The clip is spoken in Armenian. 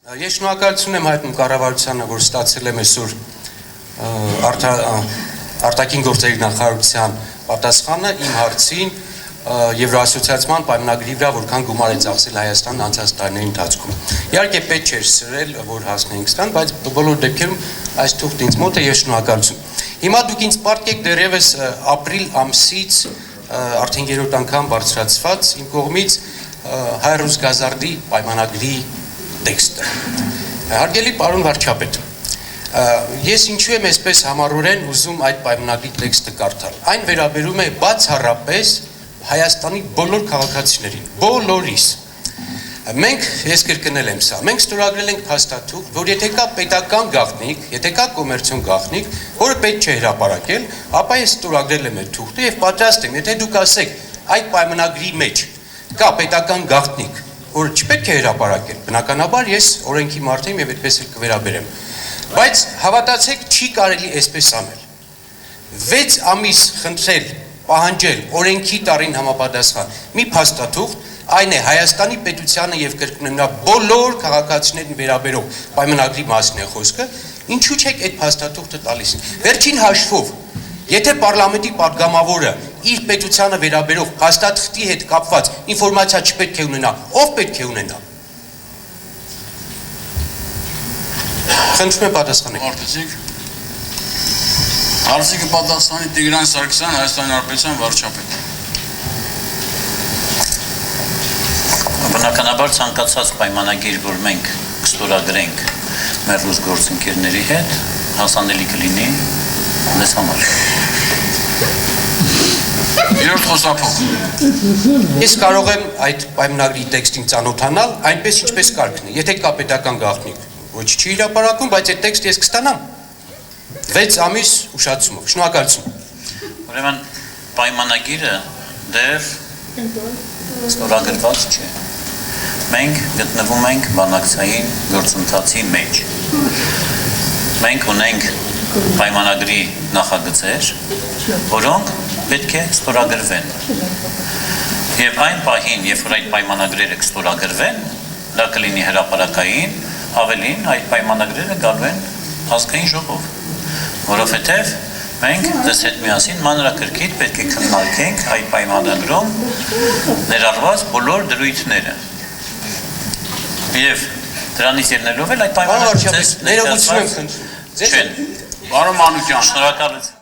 Ես շնորհակալություն եմ հայտնում կառավարությանը, որ ստացել եմ այսօր արտաքին գործերի նախարարության պատասխանը իմ հարցին Եվրոասոցիացիան պայմանագրի վրա որքան գումար է ծախսել Հայաստանն անցած տարիների ընթացքում։ Իհարկե պետք չէր սրել, որ հասնենք ստան, բայց բոլոր դեպքերում այս թուղթը ինձ մոտ է, ես շնորհակալություն։ Հիմա դուք ինձ պարտեք դեռևս ապրիլ ամսից արդեն 3-րդ անգամ բարձրացված իմ կողմից հայ-ռուս գազարդի պայմանագրի տեքստը։ Հարգելի պարոն վարչապետ, ես ինչու եմ այսպես համառորեն ուզում այդ պայմանագրի տեքստը կարդալ։ Այն վերաբերում է բացառապես Հայաստանի բոլոր քաղաքացիներին, բոլորիս։ Մենք, ես կրկնել եմ սա, մենք ստորագրել ենք փաստաթուղթ, որ եթե կա պետական գաղտնիք, եթե կա կոմերցիոն գաղտնիք, որը պետք չէ հրապարակել, ապա ես ստորագրել եմ այդ թուղթը եւ պատրաստ եմ, եթե դուք ասեք այդ պայմանագրի մեջ կա պետական գաղտնիք, որը չպետք է հրապարակել, բնականաբար ես օրենքի մարդ եմ եւ այդպես էլ կվերաբերեմ։ Բայց հավատացեք, չի կարելի այսպես անել։ 6 ամիս խնդրել, պահանջել օրենքի տարին համապատասխան մի փաստաթուղթ, այն է Հայաստանի պետությանը եւ կրկնում նրա բոլոր քաղաքացիներին վերաբերող պայմանագրի մասին է խոսքը, ինչու՞ չեք այդ փաստաթուղթը տալիս։ Վերջին հաշվով, եթե պարլամենտի падգամավորը իր պետությանը վերաբերող փաստաթղթի հետ կապված ինֆորմացիա չպետք է ունենա, ով պետք է ունենա։ Խնդրում եմ պատասխանեք։ Հարցի կպատասխանի Տիգրան Սարգսյան, Հայաստանի Հանրապետության վարչապետ։ Բնականաբար ցանկացած պայմանագիր, որ մենք կստորագրենք մեր ռուս գործընկերների հետ, հասանելի կլինի մեզ համար։ Երրորդ խոսափող։ Ես կարող եմ այդ պայմանագրի տեքստին ծանոթանալ, այնպես ինչպես կարգն է։ Եթե կա պետական գաղտնիք, ոչ չի հրապարակում, բայց այդ տեքստը ես կստանամ 6 ամիս ուշացումով։ Շնորհակալություն։ Ուրեմն պայմանագիրը դեռ ստորագրված չէ։ Մենք գտնվում ենք բանակցային գործընթացի մեջ։ Մենք ունենք պայմանագրի նախագծեր, որոնք պետք է ստորագրվեն։ Եվ այն պահին, երբ որ այդ պայմանագրերը կստորագրվեն, դա կլինի հրապարակային, ավելին այդ պայմանագրերը գալու են ազգային ժողով, որովհետև մենք դες հետ միասին մանրակրկիտ պետք է քննարկենք այդ պայմանագրում ներառված բոլոր դրույթները։ Եվ դրանից ելնելով էլ այդ պայմանագրը ներողություն եմ խնդրում։ Պարոն Մանուկյան, շնորհակալություն։